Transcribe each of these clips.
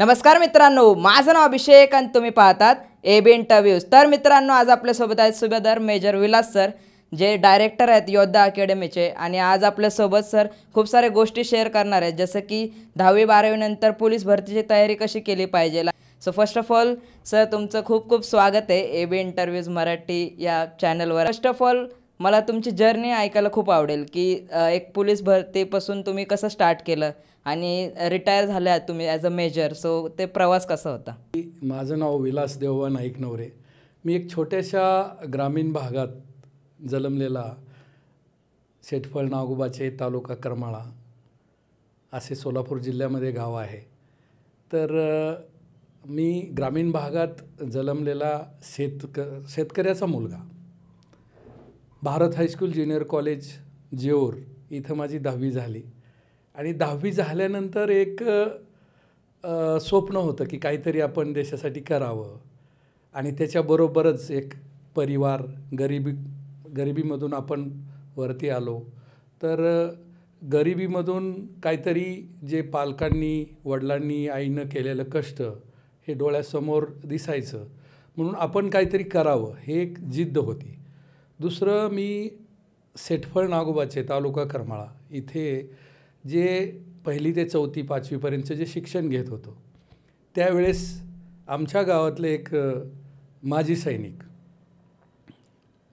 नमस्कार मित्रांनो, माझं नाव अभिषेक आणि तुम्ही पाहतात AB इंटरव्ह्यूज। तर मित्रांनो, आज आपल्यासोबत आहेत सुभेदार मेजर विलास सर, जे डायरेक्टर आहेत योद्धा अकॅडमीचे। आणि आज आपल्यासोबत सर खूप साऱ्या गोष्टी शेअर करणार आहेत, जसं की 10वी 12वी नंतर पोलीस भरतीची तयारी कशी केली पाहिजे। So first of all sir, तुमचं खूप खूप स्वागत आहे AB इंटरव्ह्यूज मराठी या चॅनलवर। फर्स्ट ऑफ ऑल मला तुमची जर्नी ऐकायला खूप आवडेल की एक पोलीस भरतीपासून तुम्ही कसं स्टार्ट केलं आणि रिटायर झाल्या तुम्ही ॲज अ मेजर। सो ते प्रवास कसा होता? माझं नाव विलास देववा नाईकनवरे। मी एक छोट्याशा ग्रामीण भागात जन्मलेला शेटफळ नागोबाचे तालुका करमाळा असे सोलापूर जिल्ह्यामध्ये गाव आहे। तर मी ग्रामीण भागात जन्मलेला शेतकऱ्याचा मुलगा। Bharat high school junior college Jeur इथं माझी 10वी झाली आणि 10वी झाल्यानंतर एक स्वप्न होतं की काहीतरी आपण देशासाठी करावं आणि त्याच्याबरोबरच एक परिवार गरिबीमधून आपण वरती आलो। तर गरिबीमधून काहीतरी जे पालकांनी वडिलांनी आईनं केलेलं कष्ट हे डोळ्यासमोर दिसायचं, म्हणून आपण काहीतरी करावं हे एक जिद्द होती। दुसरं, मी शेटफळ नागोबाचे तालुका करमाळा इथे जे 1ली ते 4थी 5वीपर्यंतचे जे शिक्षण घेत होतो, त्यावेळेस आमच्या गावातले एक माजी सैनिक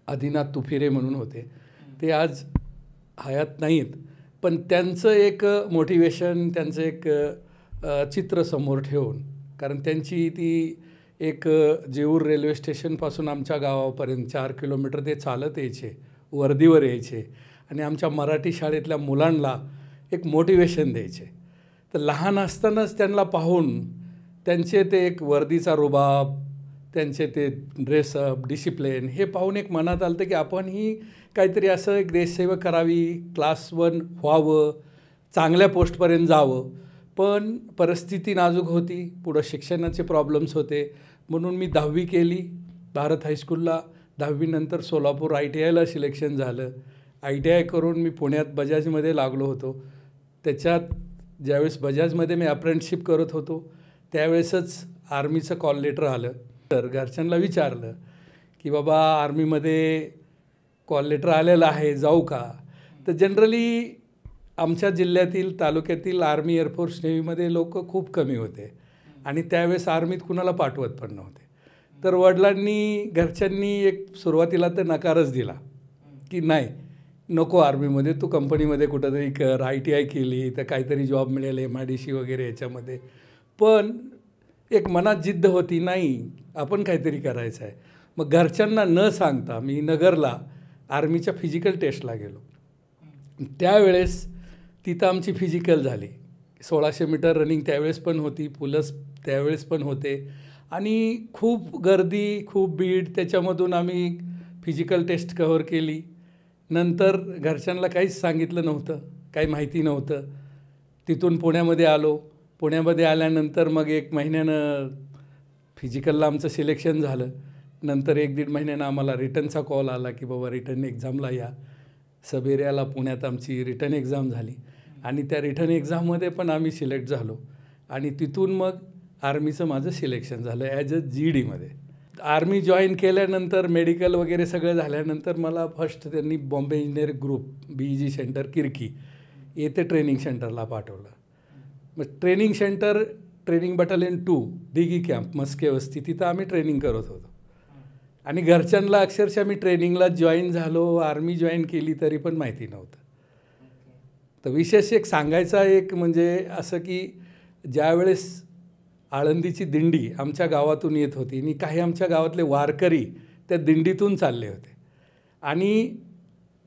आदिनाथ तुफिरे म्हणून होते। ते आज हयात नाहीत, पण त्यांचं एक मोटिवेशन, त्यांचं एक चित्र समोर ठेवून, कारण त्यांची ती एक जेऊर रेल्वे स्टेशनपासून आमच्या गावापर्यंत 4 किलोमीटर ते चालत यायचे, वर्दीवर यायचे आणि आमच्या मराठी शाळेतल्या मुलांना एक मोटिवेशन द्यायचे। तर लहान असतानाच त्यांना पाहून त्यांचे ते एक वर्दीचा रुबाब, त्यांचे ते ड्रेसअप, डिसिप्लिन हे पाहून एक मनात आलं की आपणही काहीतरी असं एक देशसेवा करावी, क्लास 1 व्हावं, चांगल्या पोस्टपर्यंत जावं। पण परिस्थिती नाजूक होती, पुढं शिक्षणाचे प्रॉब्लेम्स होते, म्हणून मी 10वी केली भारत हायस्कूलला। 10वी नंतर सोलापूर ITIला सिलेक्शन झालं। ITI करून मी पुण्यात बजाजमध्ये लागलो होतो। त्याच्यात ज्यावेळेस बजाजमध्ये मी अप्रेंटिसशिप करत होतो त्यावेळेसच आर्मीचं कॉल लेटर आलं। तर घरच्यांना विचारलं की बाबा आर्मीमध्ये कॉल लेटर आलेलं आहे, जाऊ का? तर जनरली आमच्या जिल्ह्यातील तालुक्यातील आर्मी, एअरफोर्स, नेव्हीमध्ये लोक खूप कमी होते आणि त्यावेळेस आर्मीत कुणाला पाठवत पण नव्हते। तर वडिलांनी, घरच्यांनी एक सुरुवातीला तर नकारच दिला की नाही, नको आर्मीमध्ये, तू कंपनीमध्ये कुठंतरी कर, ITI केली तर काहीतरी जॉब मिळेल MIDC वगैरे याच्यामध्ये। पण एक मनात जिद्द होती, नाही आपण काहीतरी करायचं आहे। मग घरच्यांना न सांगता मी नगरला आर्मीच्या फिजिकल टेस्टला गेलो। त्यावेळेस तिथं आमची फिजिकल झाली। 1600 मीटर रनिंग त्यावेळेस पण होती, पुलस त्यावेळेस पण होते आणि खूप गर्दी, खूप भीड, त्याच्यामधून आम्ही फिजिकल टेस्ट कव्हर केली। नंतर घरच्यांना काहीच सांगितलं नव्हतं, काही माहिती नव्हतं। तिथून पुण्यामध्ये आलो। पुण्यामध्ये आल्यानंतर मग 1 महिन्यानं फिजिकलला आमचं सिलेक्शन झालं। नंतर 1-1.5 महिन्यानं आम्हाला रिटर्नचा कॉल आला की बाबा रिटर्न एक्झामला या। सब एरियाला पुण्यात आमची रिटर्न एक्झाम झाली आणि त्या रिटर्न एक्झाममध्ये पण आम्ही सिलेक्ट झालो आणि तिथून मग आर्मीचं माझं सिलेक्शन झालं ॲज अ GDमध्ये। आर्मी जॉईन केल्यानंतर मेडिकल वगैरे सगळं झाल्यानंतर मला फर्स्ट त्यांनी Bombay engineer group BEG centre Kirkee येथे ट्रेनिंग सेंटरला पाठवलं। मग training centre, training battalion 2 Dighi camp Maske Vasti, तिथं आम्ही ट्रेनिंग करत होतो आणि घरच्यांना अक्षरशः मी ट्रेनिंगला जॉईन झालो, आर्मी जॉईन केली तरी पण माहिती नव्हतं। तर विशेष एक सांगायचा एक म्हणजे असं की ज्यावेळेस आळंदीची दिंडी आमच्या गावातून येत होती आणि काही आमच्या गावातले वारकरी त्या दिंडीतून चालले होते आणि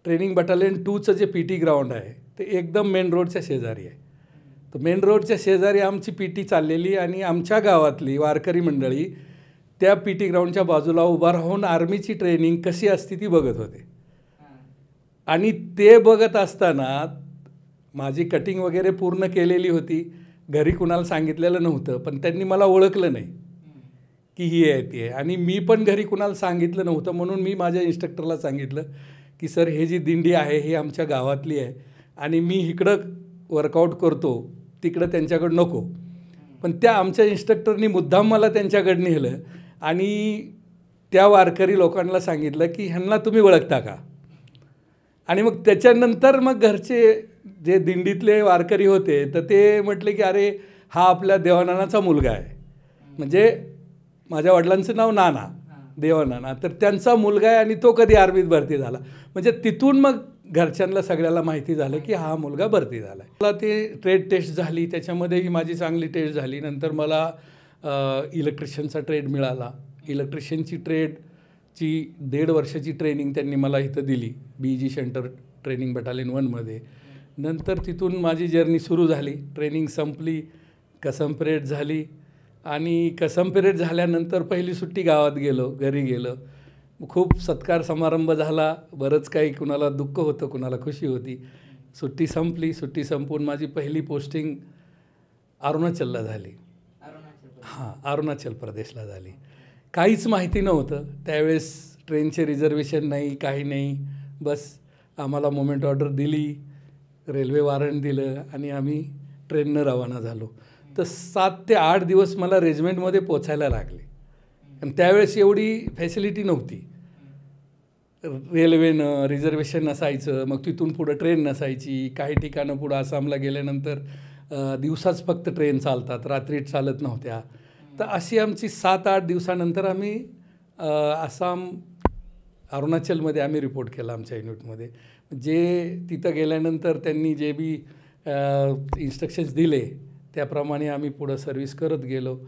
ट्रेनिंग बटालियन 2चं जे PT ग्राउंड आहे ते एकदम मेन रोडच्या शेजारी आहे। तर मेन रोडच्या शेजारी आमची PT चाललेली आणि आमच्या गावातली वारकरी मंडळी त्या PT ग्राउंडच्या बाजूला उभा राहून आर्मीची ट्रेनिंग कशी असते ती बघत होते आणि ते बघत असताना माझी कटिंग वगैरे पूर्ण केलेली होती। घरी कुणाला सांगितलेलं नव्हतं, पण त्यांनी मला ओळखलं नाही की ही आहे ती आहे आणि मी पण घरी कुणाला सांगितलं नव्हतं। म्हणून मी माझ्या इन्स्ट्रक्टरला सांगितलं की सर, हे जी दिंडी आहे ही आमच्या गावातली आहे आणि मी इकडं वर्कआउट करतो, तिकडं त्यांच्याकडं नको। पण त्या आमच्या इन्स्ट्रक्टरनी मुद्दाम मला त्यांच्याकडे नेलं आणि त्या वारकरी लोकांना सांगितलं की ह्यांना तुम्ही ओळखता का. आणि मग त्याच्यानंतर मग घरचे जे दिंडीतले वारकरी होते तर ते म्हटले की अरे हा आपल्या देवानानाचा मुलगा आहे. म्हणजे माझ्या वडिलांचं नाव नाना, देवानाना, तर त्यांचा मुलगा आहे आणि तो कधी आर्मीत भरती झाला. म्हणजे तिथून मग घरच्यांना सगळ्याला माहिती झालं की हा मुलगा भरती झाला आहे. मला ते ट्रेड टेस्ट झाली, त्याच्यामध्येही माझी चांगली टेस्ट झाली. नंतर मला इलेक्ट्रिशियनचा ट्रेड मिळाला. इलेक्ट्रिशियनची ट्रेडची 1.5 वर्षाची ट्रेनिंग त्यांनी मला इथं दिली BG सेंटर ट्रेनिंग बटालियन 1मध्ये. नंतर तिथून माझी जर्नी सुरू झाली. ट्रेनिंग संपली, कसम परेड झाली आणि कसम परेड झाल्यानंतर पहिली सुट्टी गावात गेलो, घरी गेलो. खूप सत्कार समारंभ झाला. बरंच काही, कुणाला दुःख होतं, कुणाला खुशी होती. सुट्टी संपली. सुट्टी संपवून माझी पहिली पोस्टिंग अरुणाचलला झाली. अरुणाचल प्रदेशला झाली. काहीच माहिती नव्हतं त्यावेळेस. ट्रेनचे रिझर्वेशन नाही, काही नाही. बस आम्हाला मोमेंट ऑर्डर दिली, रेल्वे वॉरंट दिलं आणि आम्ही ट्रेननं रवाना झालो. तर 7 ते 8 दिवस मला रेजिमेंटमध्ये पोचायला लागले. आणि त्यावेळेस एवढी फॅसिलिटी नव्हती. रेल्वेनं रिझर्वेशन नसायचं, मग तिथून पुढं ट्रेन नसायची. काही ठिकाणं पुढं आसामला गेल्यानंतर दिवसाच फक्त ट्रेन चालतात, रात्री चालत नव्हत्या. तर अशी आमची 7-8 दिवसानंतर आम्ही आसाम अरुणाचलमध्ये आम्ही रिपोर्ट केला आमच्या युनिटमध्ये. जे तिथं गेल्यानंतर त्यांनी जे बी इन्स्ट्रक्शन्स दिले त्याप्रमाणे आम्ही पुढं सर्व्हिस करत गेलो.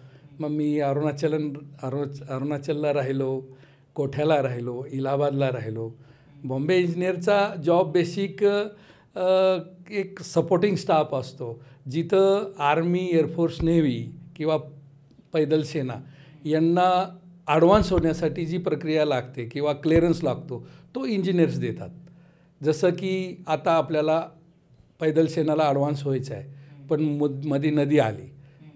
मग मी अरुणाचलला राहिलो, कोठ्याला राहिलो, इलाहाबादला राहिलो. बॉम्बे इंजिनियरचा जॉब बेसिक एक सपोर्टिंग स्टाफ असतो, जिथं आर्मी, एअरफोर्स, नेव्ही किंवा पैदल सेना यांना ॲडव्हान्स होण्यासाठी जी प्रक्रिया लागते किंवा क्लिअरन्स लागतो तो इंजिनियर्स देतात. जसं की आता आपल्याला पैदल सेनाला ॲडव्हान्स व्हायचं आहे, पण मध्ये नदी आली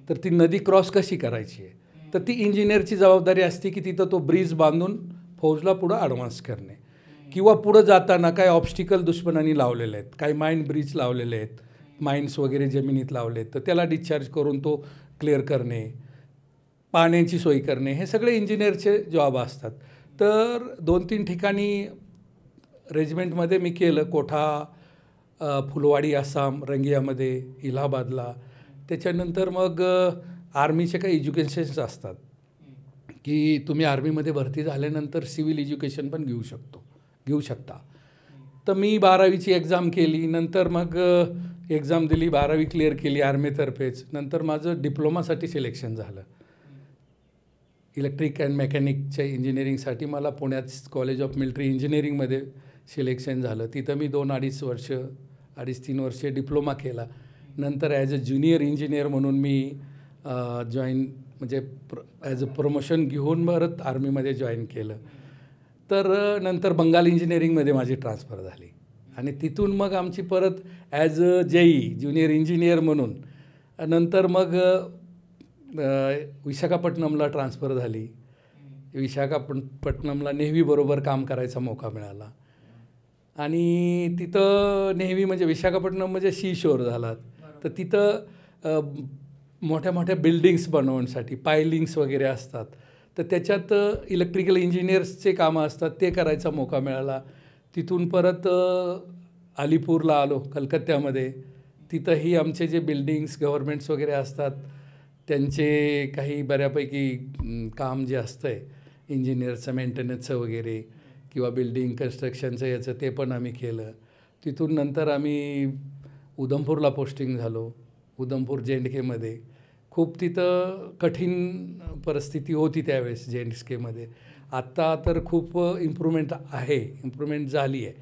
तर ती नदी क्रॉस कशी करायची आहे, तर ती इंजिनियरची जबाबदारी असते की तिथं तो ब्रिज बांधून फौजला पुढं ॲडव्हान्स करणे. किंवा पुढं जाताना काय ऑब्स्टिकल दुश्मनांनी लावलेले आहेत, काही माइन ब्रिज लावलेले आहेत, माइन्स वगैरे जमिनीत लावले आहेत, तर त्याला डिस्चार्ज करून तो क्लिअर करणे, पाण्याची सोय करणे, हे सगळे इंजिनियरचे जॉब असतात. तर 2-3 ठिकाणी रेजिमेंटमध्ये मी केलं. कोठा, फुलवाडी आसाम, रंगियामध्ये, इलाहाबादला. त्याच्यानंतर मग आर्मीचे काही एज्युकेशन्स असतात की तुम्ही आर्मीमध्ये भरती झाल्यानंतर सिव्हिल एज्युकेशन पण घेऊ शकता. तर मी 12वीची एक्झाम केली. नंतर मग एक्झाम दिली, 12वी क्लिअर केली आर्मीतर्फेच. नंतर माझं डिप्लोमासाठी सिलेक्शन झालं. इलेक्ट्रिक अँड मेकॅनिकच्या इंजिनिअरिंगसाठी मला पुण्यात कॉलेज ऑफ मिलिटरी इंजिनिअरिंगमध्ये सिलेक्शन झालं. तिथं मी 2-3 वर्षे डिप्लोमा केला. नंतर ॲज अ ज्युनियर इंजिनियर म्हणून मी म्हणजे ॲज अ प्रमोशन घेऊन परत आर्मीमध्ये जॉईन केलं. तर नंतर बंगाल इंजिनिअरिंगमध्ये माझी ट्रान्सफर झाली आणि तिथून मग आमची परत as a JE junior engineer म्हणून नंतर मग विशाखापट्टणमला ट्रान्सफर झाली. विशाखापट्टणमला नेव्हीबरोबर काम करायचा मौका मिळाला आणि तिथं नेव्ही म्हणजे विशाखापट्टणम म्हणजे सी शोर झाला. तर तिथं मोठ्या मोठ्या बिल्डिंग्स बनवण्यासाठी पायलिंग्स वगैरे असतात, तर त्याच्यात इलेक्ट्रिकल इंजिनियर्सचे कामं असतात, ते करायचा मौका मिळाला. तिथून परत अलीपूरला आलो कलकत्त्यामध्ये. तिथंही आमचे जे बिल्डिंग्स गव्हर्मेंट्स वगैरे असतात त्यांचे काही बऱ्यापैकी काम जे असतं आहे इंजिनियरचं, मेंटेनन्सचं वगैरे किंवा बिल्डिंग कन्स्ट्रक्शनचं याचं, ते पण आम्ही केलं. तिथून नंतर आम्ही उधमपूरला पोस्टिंग झालो. उधमपूर JNKमध्ये खूप तिथं कठीण परिस्थिती होती त्यावेळेस JNKमध्ये. आत्ता तर खूप इम्प्रूव्हमेंट झाली आहे.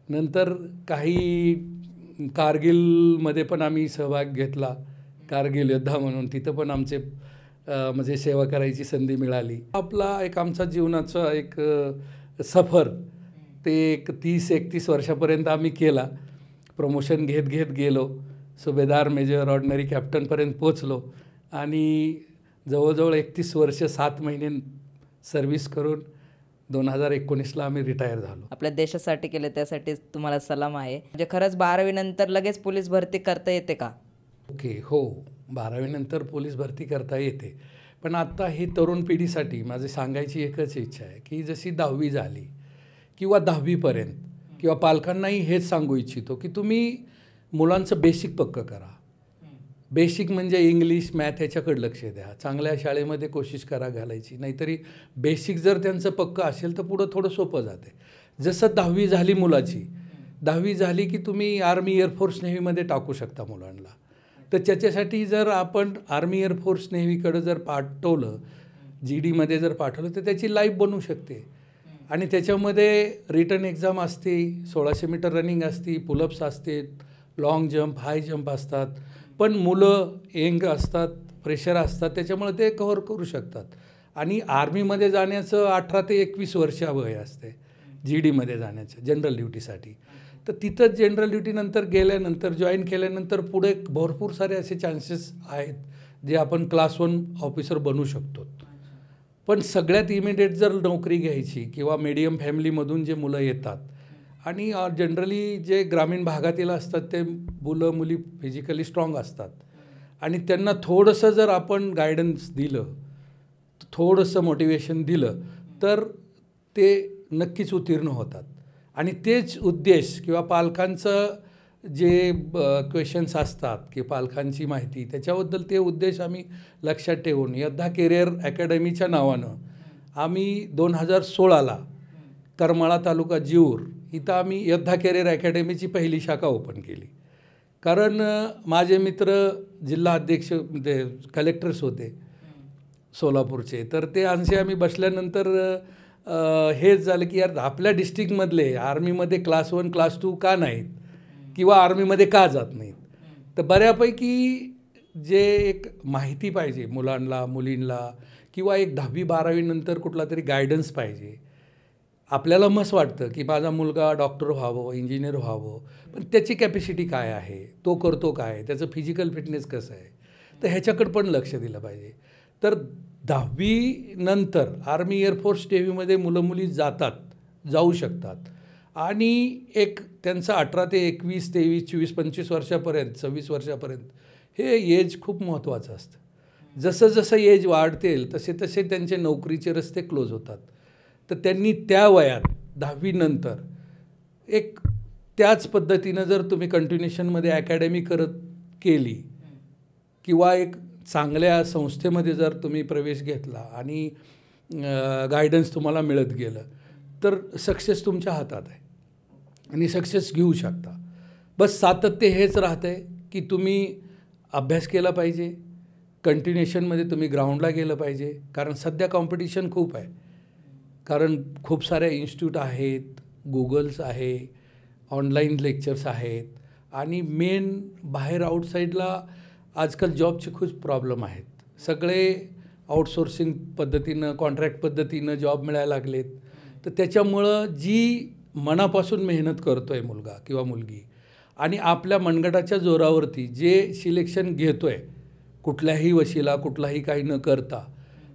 नंतर काही कारगिलमध्ये पण आम्ही सहभाग घेतला, कारगिल योद्धा म्हणून. तिथं पण आमचे म्हणजे सेवा करायची संधी मिळाली. आपला एक आमचा जीवनाचा एक सफर ते एक 30-31 वर्षापर्यंत आम्ही केला. प्रमोशन घेत गेलो. सुभेदार, मेजर, ऑर्डिनरी कॅप्टनपर्यंत पोचलो आणि जवळजवळ 31 वर्ष 7 महिने सर्व्हिस करून 2019ला आम्ही रिटायर झालो. आपल्या देशासाठी केले त्यासाठी तुम्हाला सलाम आहे. म्हणजे खरंच 12वी नंतर लगेच पोलीस भरती करता येते का? ओके, हो. 12वी नंतर पोलीस भरती करता येते. पण आत्ता ही तरुण पिढीसाठी माझी सांगायची एकच इच्छा आहे की जशी 10वी झाली किंवा 10वीपर्यंत किंवा पालकांनाही हेच सांगू इच्छितो की तुम्ही मुलांचं बेसिक पक्कं करा. बेसिक म्हणजे इंग्लिश मॅथ ह्याच्याकडे लक्ष द्या. चांगल्या शाळेमध्ये कोशिश करा घालायची. नाहीतरी बेसिक जर त्यांचं पक्कं असेल तर पुढं थोडं सोपं जाते. जसं 10वी झाली मुलाची, 10वी झाली की तुम्ही आर्मी एअरफोर्स नेव्हीमध्ये टाकू शकता मुलांना. तर त्याच्यासाठी जर आपण आर्मी एअरफोर्स नेव्हीकडं जर पाठवलं, GDमध्ये जर पाठवलं तर त्याची लाईफ बनू शकते. आणि त्याच्यामध्ये रिटन एक्झाम असते, 1600 मीटर रनिंग असते, पुलअप्स असते, लाँग जंप हाय जंप असतात. पण मुलं यंग असतात, फ्रेशर असतात, त्याच्यामुळे ते कव्हर करू शकतात. आणि आर्मीमध्ये जाण्याचं 18 ते 21 वर्ष वय असते GDमध्ये जाण्याचं जनरल ड्युटीसाठी. तर तिथं जनरल ड्युटीनंतर गेल्यानंतर जॉईन केल्यानंतर पुढे भरपूर सारे असे चान्सेस आहेत जे आपण क्लास 1 ऑफिसर बनू शकतो. पण सगळ्यात इमिडिएट जर नोकरी घ्यायची किंवा मीडियम फॅमिलीमधून जे मुलं येतात आणि जनरली जे ग्रामीण भागातील असतात ते मुलं मुली फिजिकली स्ट्रॉंग असतात आणि त्यांना थोडंसं जर आपण गायडन्स दिलं, थोडंसं मोटिवेशन दिलं तर ते नक्कीच उत्तीर्ण होतात. आणि तेच उद्देश किंवा पालकांचं जे क्वेश्चन्स असतात की पालकांची माहिती त्याच्याबद्दल ते उद्देश आम्ही लक्षात ठेवून योद्धा करिअर अकॅडमीच्या नावानं आम्ही 2016ला करमाळा तालुका जीऊर इथं आम्ही योद्धा करिअर अकॅडमीची पहिली शाखा ओपन केली. कारण माझे मित्र जिल्हा अध्यक्ष म्हणजे कलेक्टर्स होते सोलापूरचे. तर ते आमचे आम्ही बसल्यानंतर हेच झालं की यार आपल्या डिस्ट्रिक्टमधले आर्मीमध्ये क्लास 1 क्लास 2 का नाहीत किंवा आर्मीमध्ये का जात नाहीत. तर बऱ्यापैकी जे एक माहिती पाहिजे मुलांना मुलींना किंवा एक 10वी-12वी नंतर कुठला तरी गायडन्स पाहिजे. आपल्याला मस्त वाटतं की माझा मुलगा डॉक्टर व्हावं, इंजिनियर व्हावं, पण त्याची कॅपॅसिटी काय आहे, तो करतो काय, त्याचं फिजिकल फिटनेस कसं आहे, तर ह्याच्याकडं पण लक्ष दिलं पाहिजे. तर 10वी नंतर आर्मी एअरफोर्स नेव्हीमध्ये मुलं मुली जाऊ शकतात आणि एक त्यांचं 18 ते 21, 23, 24, 25 वर्षापर्यंत 26 वर्षापर्यंत हे एज खूप महत्त्वाचं असतं. जसं जसं एज वाढतेल तसे तसे त्यांचे नोकरीचे रस्ते क्लोज होतात. तर त्यांनी त्या वयात 10वी नंतर एक त्याच पद्धतीनं जर तुम्ही कंटिन्युएशनमध्ये अकॅडमी करत केली किंवा एक चांगल्या संस्थेमध्ये जर तुम्ही प्रवेश घेतला आणि गायडन्स तुम्हाला मिळत गेलं तर सक्सेस तुमच्या हातात आहे आणि सक्सेस घेऊ शकता. बस सातत्य हेच राहतं आहे की तुम्ही अभ्यास केला पाहिजे, कंटिन्युएशनमध्ये तुम्ही ग्राउंडला गेलं पाहिजे. कारण सध्या कॉम्पिटिशन खूप आहे. कारण खूप साऱ्या इन्स्टिट्यूट आहेत, गुगल्स आहे, ऑनलाईन लेक्चर्स आहेत आणि मेन बाहेर आउटसाईडला आजकाल जॉबचे खूप प्रॉब्लेम आहेत. सगळे आउटसोर्सिंग पद्धतीनं कॉन्ट्रॅक्ट पद्धतीनं जॉब मिळायला लागलेत. तर त्याच्यामुळं जी मनापासून मेहनत करतो आहे मुलगा किंवा मुलगी आणि आपल्या मनगटाच्या जोरावरती जे सिलेक्शन घेतो आहे कुठल्याही वशिला कुठलाही काही न करता,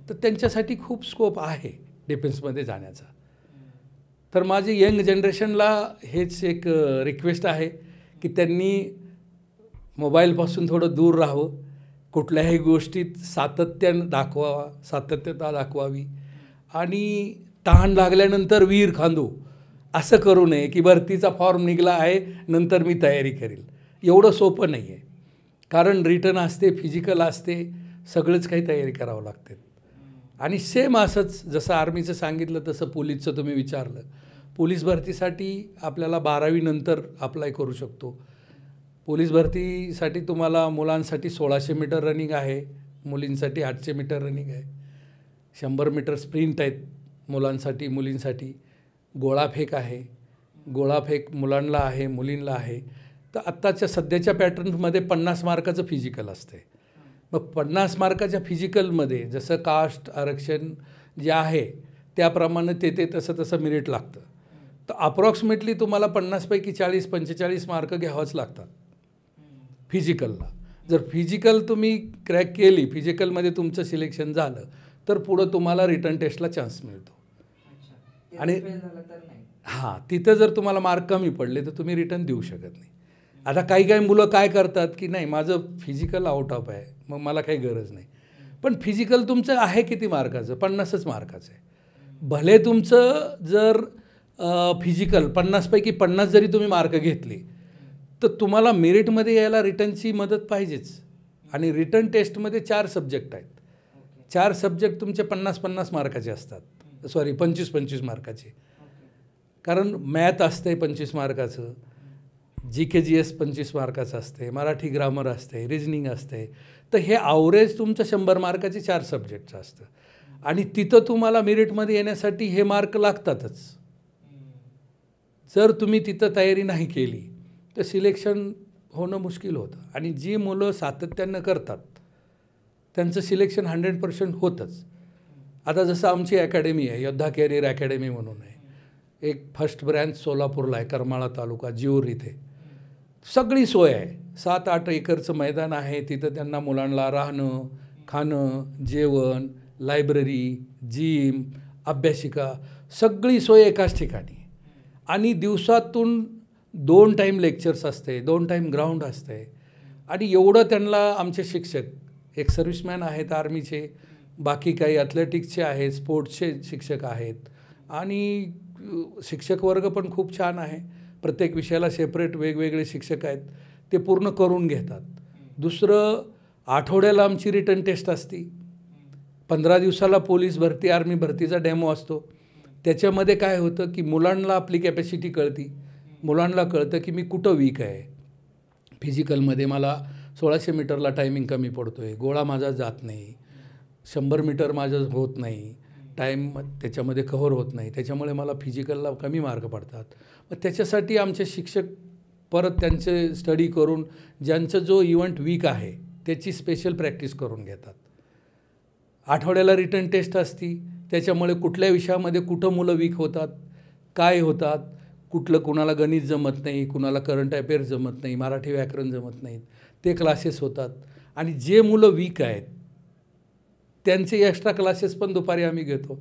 तर त्यांच्यासाठी खूप स्कोप आहे डिफेन्समध्ये जाण्याचा. तर माझी यंग जनरेशनला हेच एक रिक्वेस्ट आहे की त्यांनी मोबाईलपासून थोडं दूर राहावं, कुठल्याही गोष्टीत सातत्यता दाखवावी आणि तहान लागल्यानंतर वीर खांदू असं करू नये की भरतीचा फॉर्म निघाला आहे नंतर मी तयारी करेल. एवढं सोपं नाही आहे. कारण रिटन असते, फिजिकल असते, सगळंच काही तयारी करावं लागते. आणि सेम असंच जसं आर्मीचं सांगितलं तसं पोलीसचं तुम्ही विचारलं. पोलीस भरतीसाठी आपल्याला 12वी नंतर अप्लाय करू शकतो. पोलीस भरतीसाठी तुम्हाला मुलांसाठी 1600 मीटर रनिंग आहे, मुलींसाठी 800 मीटर रनिंग आहे, 100 मीटर स्प्रिंट आहेत मुलांसाठी मुलींसाठी, गोळाफेक आहे, गोळाफेक मुलांना आहे मुलींना आहे. तर आत्ताच्या सध्याच्या पॅटर्नमध्ये 50 मार्काचं फिजिकल असते. मग 50 मार्काच्या फिजिकलमध्ये जसं कास्ट आरक्षण जे आहे त्याप्रमाणे ते तसं मेरिट लागतं. तर अप्रॉक्सिमेटली तुम्हाला 50पैकी 40-45 मार्क घ्यावंच लागतात फिजिकलला. जर फिजिकल तुम्ही क्रॅक केली, फिजिकलमध्ये तुमचं सिलेक्शन झालं तर पुढं तुम्हाला रिटर्न टेस्टला चान्स मिळतो. आणि हां, तिथं जर तुम्हाला मार्क कमी पडले तर तुम्ही रिटर्न देऊ शकत नाही. आता काही काही मुलं काय करतात की नाही माझं फिजिकल आउट ऑफ आहे, मग मला काही गरज नाही. पण फिजिकल तुमचं आहे किती मार्काचं? 50च मार्काचं आहे. भले तुमचं जर फिजिकल 50पैकी 50 जरी तुम्ही मार्क घेतले तर तुम्हाला मेरिटमध्ये यायला रिटर्नची मदत पाहिजेच. आणि रिटर्न टेस्टमध्ये 4 सब्जेक्ट आहेत. 4 सब्जेक्ट तुमचे 50-50 मार्काचे असतात. सॉरी 25-25 मार्काचे. कारण मॅथ असते 25 मार्काचं, GK-GS 25 मार्काचं असते, मराठी ग्रामर असते, रिजनिंग असते. तर हे ॲव्हरेज तुमचं 100 मार्काचे 4 सब्जेक्टचं असतं. आणि तिथं तुम्हाला मेरिटमध्ये येण्यासाठी हे मार्क लागतातच. जर तुम्ही तिथं तयारी नाही केली तर सिलेक्शन होणं मुश्किल होतं. आणि जी मुलं सातत्यानं करतात त्यांचं सिलेक्शन 100% होतंच. आता जसं आमची अकॅडमी आहे, योद्धा कॅरियर अकॅडमी म्हणून आहे. एक फर्स्ट ब्रँच सोलापूरला आहे, करमाळा तालुका जीवर इथे. सगळी सोय आहे. 7-8 एकरचं मैदान आहे. तिथं त्यांना मुलांना राहणं, खाणं, जेवण, लायब्ररी, जिम, अभ्यासिका सगळी सोय एकाच ठिकाणी. आणि दिवसातून 2 टाईम लेक्चर्स असते, 2 टाईम ग्राउंड असते. आणि एवढं त्यांना आमचे शिक्षक, एक सर्व्हिसमॅन आहेत आर्मीचे, बाकी काही ॲथलेटिक्सचे आहेत, स्पोर्ट्सचे शिक्षक आहेत. आणि शिक्षक वर्ग पण खूप छान आहे. प्रत्येक विषयाला सेपरेट वेगवेगळे शिक्षक आहेत, ते पूर्ण करून घेतात. दुसरं, आठवड्याला आमची रिटर्न टेस्ट असते. 15 दिवसाला पोलीस भरती, आर्मी भरतीचा डेमो असतो. त्याच्यामध्ये काय होतं की मुलांना आपली कॅपॅसिटी कळती. मुलांना कळतं की मी कुठं वीक आहे. फिजिकलमध्ये मला 1600 मीटरला टायमिंग कमी पडतो आहे, गोळा माझा जात नाही, 100 मीटर माझं होत नाही, टाईम त्याच्यामध्ये कव्हर होत नाही, त्याच्यामुळे मला फिजिकलला कमी मार्क पडतात. मग त्याच्यासाठी आमचे शिक्षक परत त्यांचे स्टडी करून ज्यांचं जो इव्हेंट वीक आहे त्याची स्पेशल प्रॅक्टिस करून घेतात. आठवड्याला रिटर्न टेस्ट असती. त्याच्यामुळे कुठल्या विषयामध्ये कुठं मुलं वीक होतात, काय होतात, कुठलं कुणाला गणित जमत नाही, कुणाला करंट अफेअर्स जमत नाही, मराठी व्याकरण जमत नाहीत, ते क्लासेस होतात. आणि जे मुलं वीक आहेत त्यांचे एक्स्ट्रा क्लासेस पण दुपारी आम्ही घेतो.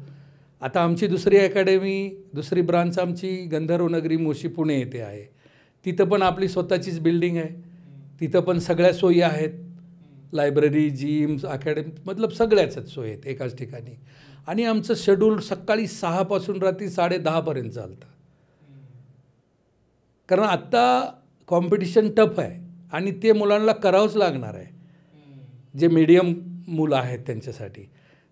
आता आमची दुसरी अकॅडमी, दुसरी ब्रांच आमची गंधर्वनगरी मोशी पुणे येथे आहे. तिथं पण आपली स्वतःचीच बिल्डिंग आहे. तिथं पण सगळ्या सोयी आहेत, लायब्ररी, जिम्स, अकॅडमी, मतलब सगळ्याच सोयी आहेत एकाच ठिकाणी. आणि आमचं शेड्यूल सकाळी 6 पासून रात्री 10:30 चालतं. कारण आत्ता कॉम्पिटिशन टफ आहे आणि ते मुलांना करावंच लागणार आहे, जे मीडियम मुलं आहेत त्यांच्यासाठी.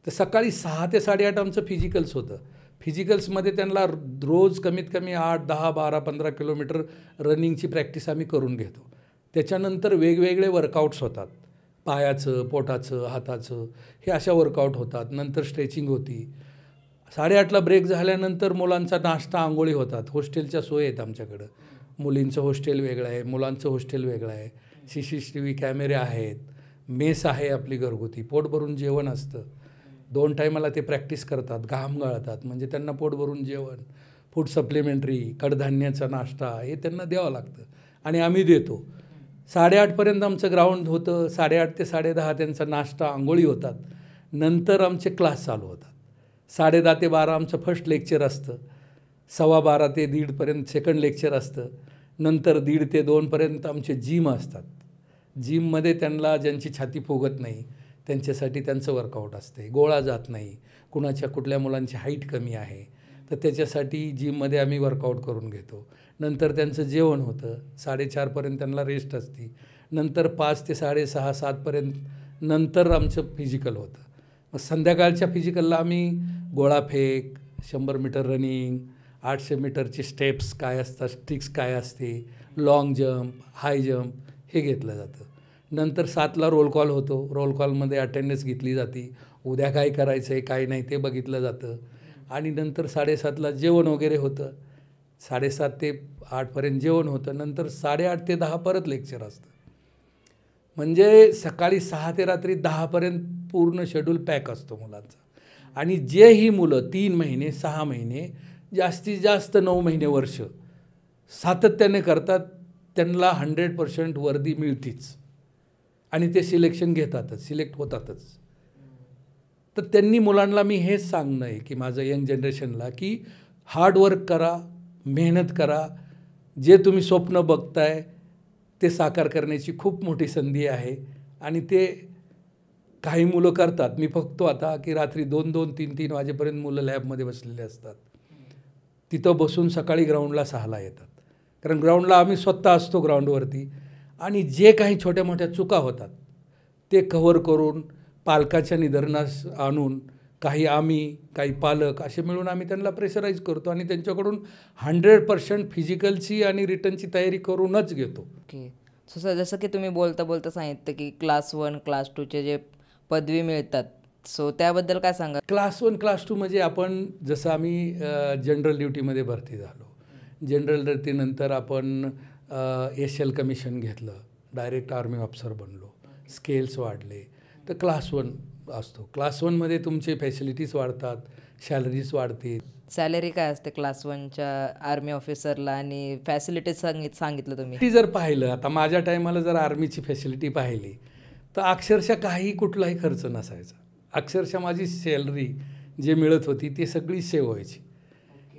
तर सकाळी 6 ते 8:30 आमचं फिजिकल्स होतं. फिजिकल्समध्ये त्यांना रोज कमीत कमी 8, 10, 12, 15 किलोमीटर रनिंगची प्रॅक्टिस आम्ही करून घेतो. त्याच्यानंतर वेगवेगळे वर्कआउट्स होतात, पायाचं, पोटाचं, हाताचं, हे अशा वर्कआउट होतात. नंतर स्ट्रेचिंग होती. 8:30ला ब्रेक झाल्यानंतर मुलांचा नाश्ता, आंघोळी होतात. हॉस्टेलच्या सोयी आहेत आमच्याकडं. मुलींचं हॉस्टेल वेगळं आहे, मुलांचं हॉस्टेल वेगळं आहे. CCTV कॅमेरे आहेत, मेस आहे आपली घरगुती, पोट भरून जेवण असतं. 2 टायमाला ते प्रॅक्टिस करतात, घाम गाळतात, म्हणजे त्यांना पोट भरून जेवण, फूड सप्लिमेंटरी, कडधान्याचा नाश्ता हे त्यांना द्यावं लागतं आणि आम्ही देतो. 8:30पर्यंत आमचं ग्राउंड होतं. 8:30 ते 10:30 त्यांचा नाश्ता, आंघोळी होतात. नंतर आमचे क्लास चालू होतात. 10:30 ते 12 आमचं फर्स्ट लेक्चर असतं. 12:15 ते 1:30पर्यंत सेकंड लेक्चर असतं. नंतर 1:30 ते 2पर्यंत आमचे जिम असतात. जिममध्ये त्यांना ज्यांची छाती फुगत नाही त्यांच्यासाठी त्यांचं वर्कआउट असते. गोळा जात नाही, कुठल्या मुलांची हाईट कमी आहे, तर त्याच्यासाठी जिममध्ये आम्ही वर्कआउट करून घेतो. नंतर त्यांचं जेवण होतं. 4:30पर्यंत त्यांना रेस्ट असते. नंतर 5 ते 6:30, 7पर्यंत नंतर आमचं फिजिकल होतं. मग संध्याकाळच्या फिजिकलला आम्ही गोळाफेक, 100 मीटर रनिंग, 800 मीटरचे स्टेप्स काय असतात, स्टिक्स काय असते, लाँग जम्प, हाय जम्प हे घेतलं जातं. नंतर 7ला रोल कॉल होतो. रोल कॉलमध्ये अटेंडन्स घेतली जाते. उद्या काय करायचं आहे काय नाही ते बघितलं जातं. आणि नंतर 7:30ला जेवण वगैरे होतं. 7:30 ते 8पर्यंत जेवण होतं. नंतर 8:30 ते 10 परत लेक्चर असतं. म्हणजे सकाळी 6 ते रात्री 10पर्यंत पूर्ण शेड्यूल पॅक असतो मुलांचा. आणि जे ही मुलं 3 महिने, 6 महिने, जास्तीत जास्त 9 महिने, वर्ष सातत्याने करतात, त्यांना 100% वर्दी मिळतीच आणि ते सिलेक्शन घेतातच, सिलेक्ट होतातच. तर त्यांनी मुलांना मी हेच सांगणं आहे की माझं यंग जनरेशनला की हार्डवर्क करा, मेहनत करा. जे तुम्ही स्वप्न बघताय ते साकार करण्याची खूप मोठी संधी आहे आणि ते काही मुलं करतात. मी बघतो आता की रात्री 2-2, 3-3 वाजेपर्यंत मुलं लॅबमध्ये बसलेले असतात. तिथं बसून सकाळी ग्राउंडला 6ला येतात. कारण ग्राउंडला आम्ही स्वतः असतो ग्राउंडवरती आणि जे काही छोट्या मोठ्या चुका होतात ते कव्हर करून पालकाच्या निदर्शनास आणून काही पालक असे मिळून आम्ही त्यांना प्रेशराईज करतो आणि त्यांच्याकडून 100% फिजिकलची आणि रिटनची तयारी करूनच घेतो. ओके. सो सर, जसं की तुम्ही बोलता बोलता सांगितलं की क्लास 1 क्लास 2चे जे पदवी मिळतात, सो त्याबद्दल काय सांगा? क्लास 1 क्लास 2 म्हणजे आपण जसं आम्ही जनरल ड्युटीमध्ये भरती झालो. जनरल ड्युटीनंतर आपण एशियल कमिशन घेतलं, डायरेक्ट आर्मी ऑफिसर बनलो, स्केल्स वाढले, तर क्लास 1 असतो. क्लास 1मध्ये तुमचे फॅसिलिटीज वाढतात, सॅलरीज वाढते. सॅलरी काय असते क्लास 1च्या आर्मी ऑफिसरला आणि फॅसिलिटीज सांगितलं तुम्ही? ती जर पाहिलं, आता माझ्या टायमाला जर आर्मीची फॅसिलिटी पाहिली तर अक्षरशः कुठलाही खर्च नसायचा. अक्षरशः माझी सॅलरी जे मिळत होती ती सगळी सेव्ह व्हायची.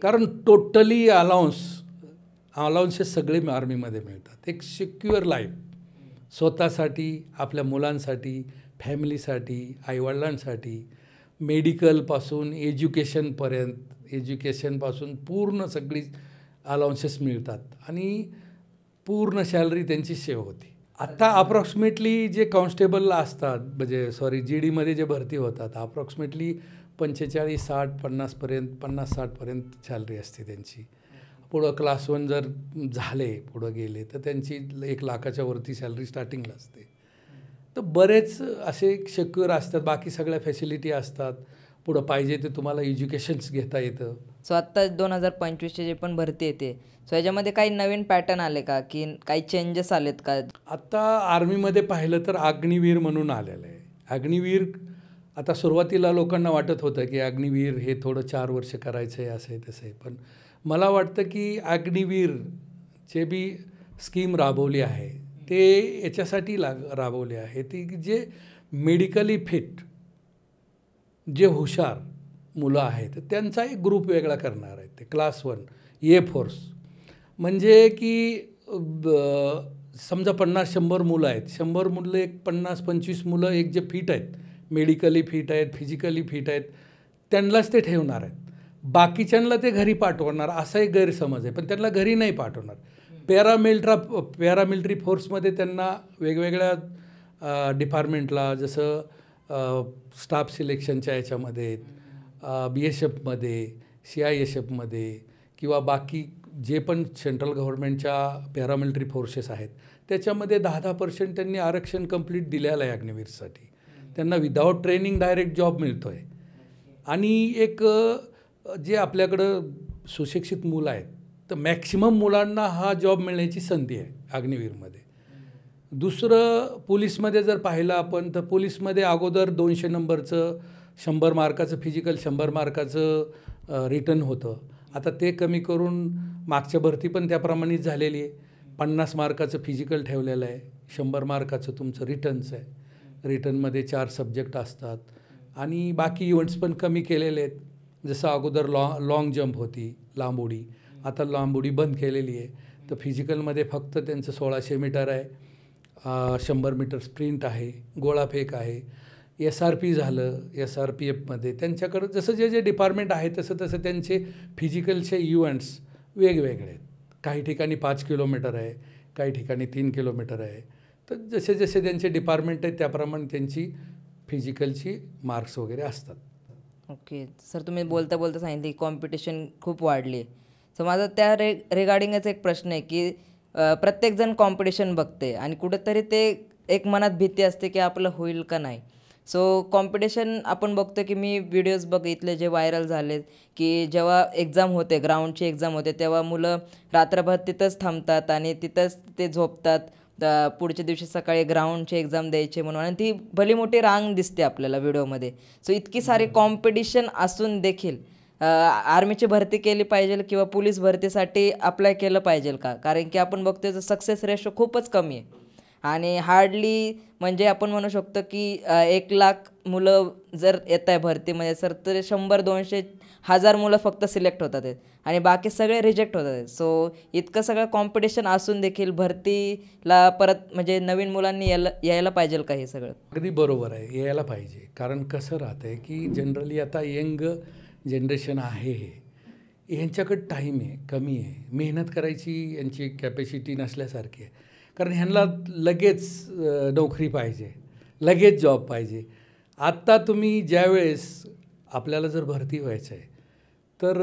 कारण टोटली अलाउन्सेस सगळे आर्मीमध्ये मिळतात. एक सिक्युअर लाईफ स्वतःसाठी, आपल्या मुलांसाठी, फॅमिलीसाठी, आईवडिलांसाठी, मेडिकलपासून एज्युकेशनपासून पूर्ण सगळी अलाउन्सेस मिळतात आणि पूर्ण सॅलरी त्यांची सेव्ह होती. आत्ता अप्रॉक्सिमेटली जे कॉन्स्टेबलला असतात, म्हणजे GDमध्ये जे भरती होतात, अप्रॉक्सिमेटली 45, 60, 50-60पर्यंत सॅलरी असते त्यांची. पुढं क्लास 1 जर झाले, पुढं गेले तर त्यांची 1 लाखाच्या वरती सॅलरी स्टार्टिंगला असते. तर बरेच असे सिक्युअर असतात, बाकी सगळ्या फॅसिलिटी असतात. पुढं पाहिजे ते तुम्हाला एज्युकेशन्स घेता येतं. सो आत्ता 2025चे जे पण भरती येते, सो याच्यामध्ये काही नवीन पॅटर्न आले का, की काही चेंजेस आलेत का? आत्ता आर्मीमध्ये पाहिलं तर अग्निवीर म्हणून आलेलं आहे. अग्निवीर आता सुरुवातीला लोकांना वाटत होतं की अग्निवीर हे थोडं 4 वर्ष करायचं आहे, असं आहे तसं आहे. पण मला वाटतं की अग्निवीरचे बी स्कीम राबवली आहे ते याच्यासाठी राबवले आहे ती जे मेडिकली फिट, जे हुशार मुलं आहेत त्यांचा एक ग्रुप वेगळा करणार आहेत. ते क्लास 1 ए फोर्स म्हणजे की समजा 50-100 मुलं आहेत, 100 मुलं एक 50-25 मुलं एक जे फिट आहेत, मेडिकली फिट आहेत, फिजिकली फिट आहेत, त्यांनाच ते ठेवणार आहेत. बाकीच्यांना ते घरी पाठवणार असा एक गैरसमज आहे. पण त्यांना घरी नाही पाठवणार. पॅरामिलिटरी फोर्समध्ये त्यांना वेगवेगळ्या डिपार्टमेंटला, जसं स्टाफ सिलेक्शनच्या याच्यामध्ये, BSFमध्ये, CISFमध्ये किंवा बाकी जे पण सेंट्रल गव्हर्नमेंटच्या पॅरामिलिटरी फोर्सेस आहेत त्याच्यामध्ये 10% त्यांनी आरक्षण कंप्लीट दिलेलं आहे अग्निवीरसाठी. त्यांना विदाऊट ट्रेनिंग डायरेक्ट जॉब मिळतो आहे. आणि एक जे आपल्याकडं सुशिक्षित मुलं आहेत तर मॅक्सिमम मुलांना हा जॉब मिळण्याची संधी आहे अग्निवीरमध्ये. दुसरं, पोलीसमध्ये जर पाहिलं आपण तर पोलीसमध्ये अगोदर 200 नंबरचं 100 मार्काचं फिजिकल, 100 मार्काचं रिटन होतं. आता ते कमी करून मागच्या भरती पण त्याप्रमाणेच झालेली आहे. 50 मार्काचं फिजिकल ठेवलेलं आहे, 100 मार्काचं तुमचं रिटर्नचं आहे. रिटर्नमध्ये 4 सब्जेक्ट असतात आणि बाकी इव्हेंट्स पण कमी केलेले आहेत. जसं अगोदर लाँग जंप होती, लांब उडी, आता लांब उडी बंद केलेली आहे. तर फिजिकलमध्ये फक्त त्यांचं 1600 मीटर आहे, 100 मीटर स्प्रिंट आहे, गोळाफेक आहे, SRP झालं, SRPFमध्ये त्यांच्याकडं जसं जे डिपार्टमेंट आहे तसं त्यांचे फिजिकलचे इव्हेंट्स वेगवेगळे आहेत. काही ठिकाणी 5 किलोमीटर आहे, काही ठिकाणी 3 किलोमीटर आहे. तर जसे त्यांचे डिपार्टमेंट आहेत त्याप्रमाणे त्यांची फिजिकलची मार्क्स वगैरे असतात. ओके सर, तुम्ही बोलता बोलता सांगितलं की कॉम्पिटिशन खूप वाढली आहे. सो माझा त्या रिगार्डिंगच एक प्रश्न आहे की प्रत्येकजण कॉम्पिटिशन बघते आणि कुठेतरी ते एक मनात भीती असते की आपलं होईल का नाही. सो कॉम्पिटिशन आपण बघतो की मी व्हिडिओज बघितले जे व्हायरल झालेत की जेव्हा एक्झाम होते, ग्राउंडची एक्झाम होते, तेव्हा मुलं रात्रभर तिथंच थांबतात आणि तिथंच ते झोपतात. पुढच्या दिवशी सकाळी ग्राउंडची एक्झाम द्यायची म्हणून, आणि ती भली मोठी रांग दिसते आपल्याला व्हिडिओमध्ये. सो इतकी सारी कॉम्पिटिशन असून देखील आर्मीची भरती केली पाहिजे किंवा पोलीस भरतीसाठी अप्लाय केलं पाहिजे का? कारण की आपण बघतोय सक्सेस रेशो खूपच कमी आहे आणि हार्डली म्हणजे आपण म्हणू शकतो की 1,00,000 मुलं जर येत आहे भरतीमध्ये सर, तर 100-200-1000 मुलं फक्त सिलेक्ट होतात आहेत आणि बाकी सगळे रिजेक्ट होतात आहेत. सो इतकं सगळं कॉम्पिटिशन असून देखील भरतीला परत म्हणजे नवीन मुलांनी यायला पाहिजे का हे सगळं? अगदी बरोबर आहे, यायला पाहिजे. कारण कसं राहतं आहे की जनरली आता यंग जनरेशन आहे हे, ह्यांच्याकडे टाईम आहे, कमी आहे, मेहनत करायची यांची कॅपॅसिटी नसल्यासारखी आहे. कारण ह्यांना लगेच नोकरी पाहिजे, लगेच जॉब पाहिजे. आत्ता तुम्ही ज्यावेळेस आपल्याला जर भरती व्हायचं आहे तर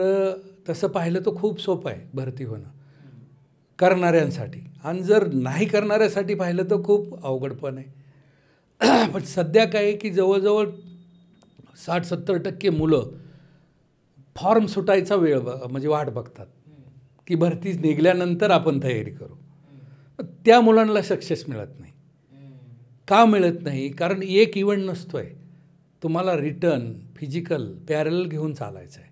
तसं पाहिलं तर खूप सोपं आहे भरती होणं करणाऱ्यांसाठी, आणि जर नाही करणाऱ्यासाठी पाहिलं तर खूप अवघड पण आहे. पण सध्या काय आहे की जवळजवळ 60-70% मुलं फॉर्म सुटायचा वेळ म्हणजे वाट बघतात की भरती निघाल्यानंतर आपण तयारी करू. त्या मुलांना सक्सेस मिळत नाही. का मिळत नाही? कारण एक इव्हेंट नसतो आहे, तुम्हाला रिटर्न, फिजिकल, पॅरल घेऊन चालायचं आहे.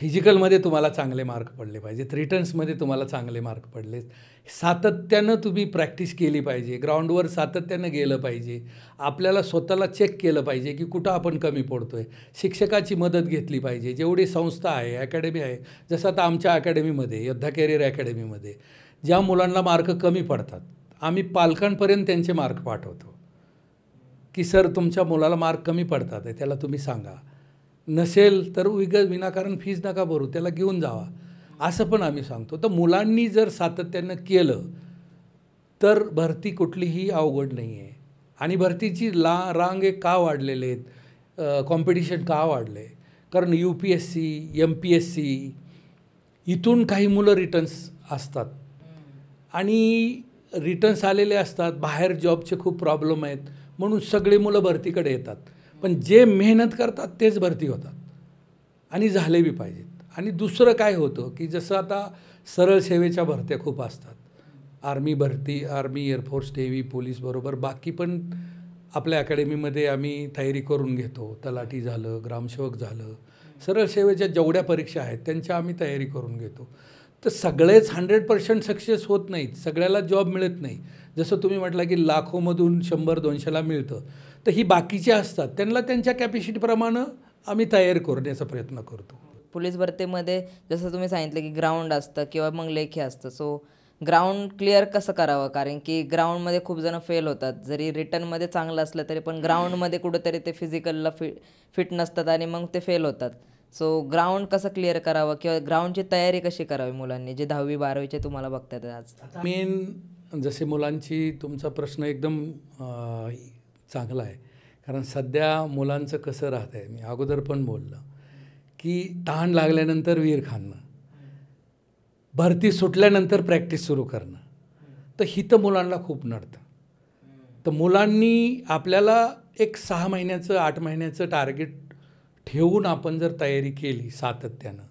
फिजिकलमध्ये तुम्हाला चांगले मार्क पडले पाहिजेत, रिटर्न्समध्ये तुम्हाला चांगले मार्क पडले, सातत्यानं तुम्ही प्रॅक्टिस केली पाहिजे, ग्राउंडवर सातत्यानं गेलं पाहिजे, आपल्याला स्वतःला चेक केलं पाहिजे की कुठं आपण कमी पडतो आहे, शिक्षकाची मदत घेतली पाहिजे. जेवढी संस्था आहे, अकॅडमी आहे, जसं आता आमच्या अकॅडमीमध्ये, योद्धा कॅरियर अकॅडमीमध्ये ज्या मुलांना मार्क कमी पडतात, आम्ही पालकांपर्यंत त्यांचे मार्क पाठवतो की सर तुमच्या मुलाला मार्क कमी पडतात आहे, त्याला तुम्ही सांगा, नसेल तर विनाकारण फीज नका भरू, त्याला घेऊन जावा, असं पण आम्ही सांगतो. तर मुलांनी जर सातत्यानं केलं तर भरती कुठलीही अवघड नाही आहे. आणि भरतीची रांग एक का वाढलेले आहेत, कॉम्पिटिशन का वाढले? कारण UPSC, MPSC इथून काही मुलं रिटर्न्स असतात आणि रिटर्न्स आलेले असतात, बाहेर जॉबचे खूप प्रॉब्लेम आहेत म्हणून सगळे मुलं भरतीकडे येतात. पण जे मेहनत करतात तेच भरती होतात आणि झाले बी पाहिजेत. आणि दुसरं काय होतं की जसं आता सरळ सेवेच्या भरत्या खूप असतात, आर्मी भरती, आर्मी, एअरफोर्स, नेव्ही, पोलीस बरोबर बाकी पण आपल्या अकॅडमीमध्ये आम्ही तयारी करून घेतो. तलाठी झालं, ग्रामसेवक झालं, सरळ सेवेच्या जेवढ्या परीक्षा आहेत त्यांच्या आम्ही तयारी करून घेतो. तर सगळेच 100% सक्सेस होत नाहीत, सगळ्याला जॉब मिळत नाही. जसं तुम्ही म्हटलं की लाखोमधून 100-200ला मिळतं, तर ही बाकीची असतात, त्यांना त्यांच्या कॅपॅसिटीप्रमाणे आम्ही तयार करण्याचा प्रयत्न करतो. पोलीस भरतीमध्ये जसं तुम्ही सांगितलं की ग्राउंड असतं किंवा मग लेखी असतं. सो ग्राउंड क्लिअर कसं करावं? कारण की ग्राउंडमध्ये खूप जण फेल होतात. जरी रिटर्नमध्ये चांगलं असलं तरी पण ग्राउंडमध्ये कुठंतरी ते फिजिकलला फिट नसतात आणि मग ते फेल होतात. सो ग्राउंड कसं क्लिअर करावं किंवा ग्राउंडची तयारी कशी करावी मुलांनी, जे 10वी-12वीचे तुम्हाला बघतात आज? मेन जसे मुलांची, तुमचा प्रश्न एकदम चांगला आहे. कारण सध्या मुलांचं कसं राहत आहे, मी अगोदर पण बोललं की तहान लागल्यानंतर विहीर खाणं, भरती सुटल्यानंतर प्रॅक्टिस सुरू करणं, तर हिथं मुलांना खूप नडतं. तर मुलांनी आपल्याला एक 6 महिन्याचं 8 महिन्याचं टार्गेट ठेवून आपण जर तयारी केली सातत्यानं,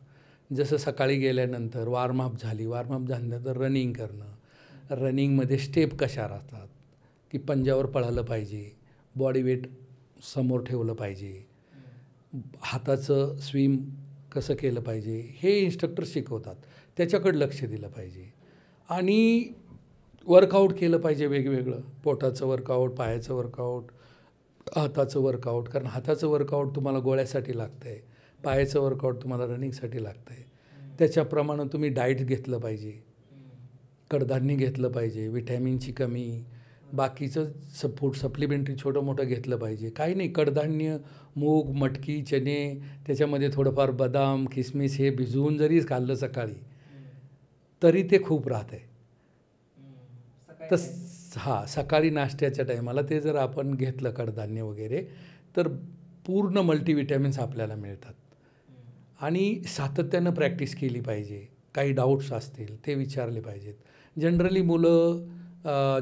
जसं सकाळी गेल्यानंतर वॉर्मअप झाल्यानंतर रनिंग करणं, रनिंगमध्ये स्टेप कशा राहतात की पंजावर पळालं पाहिजे, बॉडी वेट समोर ठेवलं पाहिजे, हाताचं स्विम कसं केलं पाहिजे, हे इन्स्ट्रक्टर शिकवतात, त्याच्याकडे लक्ष दिलं पाहिजे. आणि वर्कआउट केलं पाहिजे वेगवेगळं, पोटाचं वर्कआउट, पायाचं वर्कआउट, हाताचं वर्कआउट. कारण हाताचं वर्कआउट तुम्हाला गोळ्यासाठी लागतं आहे, पायाचं वर्कआउट तुम्हाला रनिंगसाठी लागतं आहे. त्याच्याप्रमाणे तुम्ही डाएट घेतलं पाहिजे, कडधान्य घेतलं पाहिजे, विटॅमिनची कमी, बाकीचं फूड सप्लिमेंटरी छोटं मोठं घेतलं पाहिजे. काही नाही, कडधान्य, मूग, मटकी, चणे, त्याच्यामध्ये थोडंफार बदाम, किसमिस हे भिजवून जरी खाल्लं सकाळी तरी ते खूप राहत आहे. तर सकाळी नाश्त्याच्या टायमाला ते जर आपण घेतलं कडधान्य वगैरे तर पूर्ण मल्टीविटॅमिन्स आपल्याला मिळतात. आणि सातत्यानं प्रॅक्टिस केली पाहिजे. काही डाऊट्स असतील ते विचारले पाहिजेत. जनरली मुलं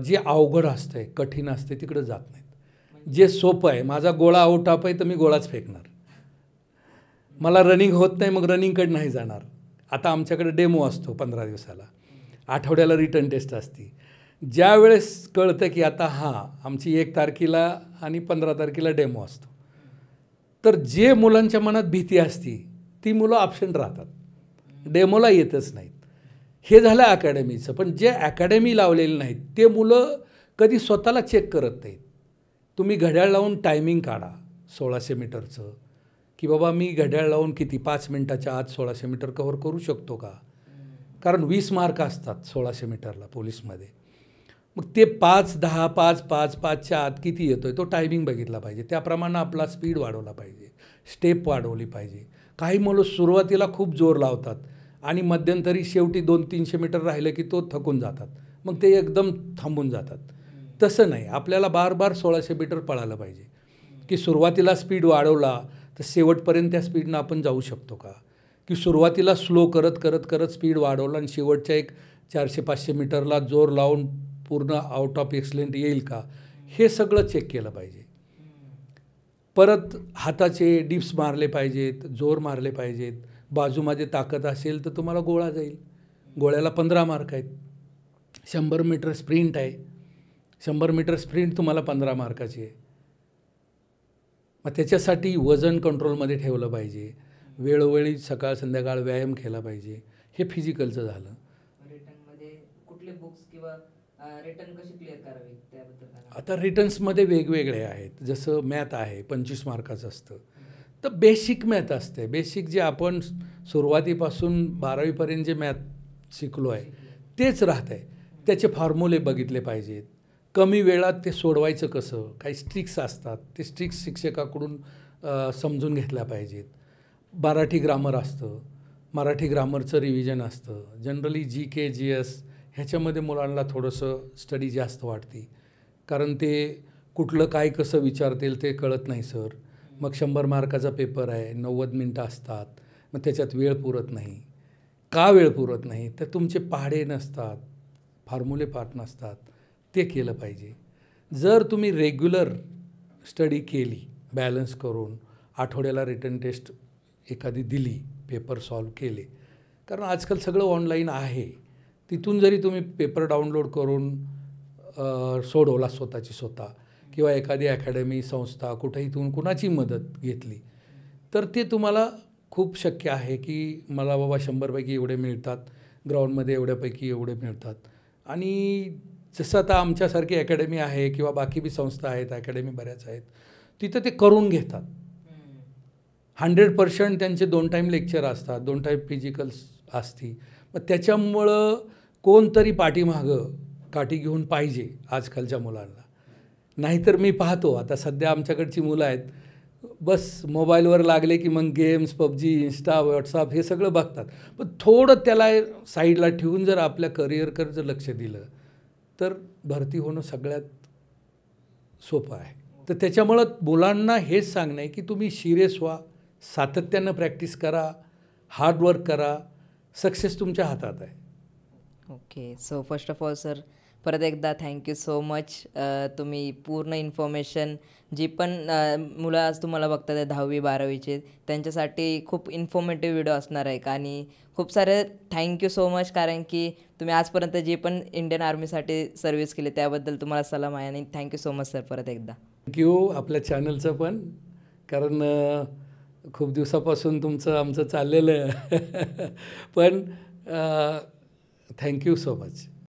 जे अवघड असतं आहे, कठीण असते तिकडं जात नाहीत. जे सोपं आहे, माझा गोळा आउट ऑफ आहे तर मी गोळाच फेकणार, मला रनिंग होत नाही मग रनिंगकडे नाही जाणार. आता आमच्याकडे डेमो असतो 15 दिवसाला, आठवड्याला रिटर्न टेस्ट असते. ज्या वेळेस कळतं की आता आमची 1 तारखेला आणि 15 तारखेला डेमो असतो, तर जे मुलांच्या मनात भीती असती ती मुलं ॲब्सेंट राहतात, डेमोला येतच नाहीत. हे झालं अकॅडमीचं. पण जे अकॅडमी लावलेले नाहीत ते मुलं कधी स्वतःला चेक करत नाहीत. तुम्ही घड्याळ लावून टायमिंग काढा 1600 मीटरचं, की बाबा मी घड्याळ लावून किती 5 मिनटाच्या आत 1600 मीटर कव्हर करू शकतो का? कारण 20 मार्क असतात 1600 मीटरला पोलीसमध्ये. मग ते 5, 10, 5, 5, 5च्या आत किती येतो आहे तो टायमिंग बघितला पाहिजे. त्याप्रमाणे आपला स्पीड वाढवला पाहिजे, स्टेप वाढवली पाहिजे. काही मुलं सुरुवातीला खूप जोर लावतात आणि मध्यंतरी शेवटी 200-300 मीटर राहिलं की तो थकून जातात, मग ते एकदम थांबून जातात. तसं नाही, आपल्याला बार 1600 मीटर पळायला पाहिजे, की सुरुवातीला स्पीड वाढवला तर शेवटपर्यंत त्या स्पीडनं आपण जाऊ शकतो का, की सुरुवातीला स्लो करत करत करत स्पीड वाढवला आणि शेवटच्या एक 400-500 मीटरला जोर लावून पूर्ण आउट ऑफ एक्सलेंट येईल का, हे सगळं चेक केलं पाहिजे. परत हाताचे डिप्स मारले पाहिजेत, जोर मारले पाहिजेत. बाजूमध्ये ताकद असेल तर तुम्हाला गोळा जाईल. गोळ्याला 15 मार्क आहेत. 100 मीटर स्प्रिंट आहे, 100 मीटर स्प्रिंट तुम्हाला 15 मार्काची आहे. मग त्याच्यासाठी वजन कंट्रोलमध्ये ठेवलं पाहिजे, वेळोवेळी सकाळ संध्याकाळ व्यायाम केला पाहिजे. हे फिजिकलचं झालं. रिटर्नमध्ये कुठले बुक्स किंवा रिटर्न कशी क्लिअर करावी त्याबद्दल सांगा. आता रिटर्न्समध्ये वेगवेगळे आहेत. जसं मॅथ आहे 25 मार्काचं असतं, तर बेसिक मॅथ असते. बेसिक जे आपण सुरुवातीपासून 12वीपर्यंत जे मॅथ शिकलो आहे तेच राहत आहे. त्याचे फॉर्म्युले बघितले पाहिजेत. कमी वेळात ते सोडवायचं कसं, काही स्ट्रिक्स असतात, ते स्ट्रिक्स शिक्षकाकडून समजून घेतल्या पाहिजेत. मराठी ग्रामर असतं, मराठी ग्रामरचं रिव्हिजन असतं. जनरली GK GS ह्याच्यामध्ये मुलांना थोडंसं स्टडी जास्त वाटते, कारण ते कुठलं काय कसं विचारतील ते कळत नाही सर. मग 100 मार्काचा पेपर आहे, 90 मिनटं असतात, मग त्याच्यात वेळ पुरत नाही. का वेळ पुरत नाही, तर तुमचे पहाडे नसतात, फॉर्म्युले पाठ नसतात. ते केलं पाहिजे. जर तुम्ही रेग्युलर स्टडी केली बॅलन्स करून, आठवड्याला रिटन टेस्ट एखादी दिली, पेपर सॉल्व केले, कारण आजकाल सगळं ऑनलाईन आहे, तिथून जरी तुम्ही पेपर डाउनलोड करून सोडवला स्वतःची स्वतः, किंवा एखादी अकॅडमी संस्था कुठेही कुणाची मदत घेतली, तर ते तुम्हाला खूप शक्य आहे की मला बाबा 100पैकी एवढे मिळतात, ग्राउंडमध्ये एवढ्यापैकी एवढे मिळतात. आणि जसं आता आमच्यासारखी अकॅडमी आहे किंवा बाकी बी संस्था आहेत, अकॅडमी बऱ्याच आहेत, तिथं ते करून घेतात. 100% त्यांचे 2 टाईम लेक्चर असतात, 2 टाईम फिजिकल्स असती. मग त्याच्यामुळं कोणतरी पाठीमागं काठी घेऊन पाहिजे आजकालच्या मुलांना. नाहीतर मी पाहतो आता सध्या आमच्याकडची मुलं आहेत, बस मोबाईलवर लागले की मग गेम्स, PUBG, इंस्टा, व्हॉट्सअप हे सगळं बघतात. पण थोडं त्याला साईडला ठेवून जर आपल्या करिअरकडे जर लक्ष दिलं तर भरती होणं सगळ्यात सोपं आहे. तर त्याच्यामुळं मुलांना हेच सांगणं आहे की तुम्ही सिरियस व्हा, सातत्यानं प्रॅक्टिस करा, हार्डवर्क करा, सक्सेस तुमच्या हातात आहे. Okay, so first of all sir परत एकदा थँक्यू सो मच. तुम्ही पूर्ण इन्फॉर्मेशन जी पण मुलं आज तुम्हाला बघतात आहे 10वी 12वीचे, त्यांच्यासाठी खूप इन्फॉर्मेटिव्ह व्हिडिओ असणार आहे. आणि खूप सारे थँक्यू सो मच, कारण की तुम्ही आजपर्यंत जी पण इंडियन आर्मीसाठी सर्व्हिस केली त्याबद्दल तुम्हाला सलाम आहे. आणि थँक्यू सो मच सर परत एकदा. थँक्यू आपल्या चॅनलचं पण, कारण खूप दिवसापासून तुमचं आमचं चाललेलं पण थँक्यू सो मच.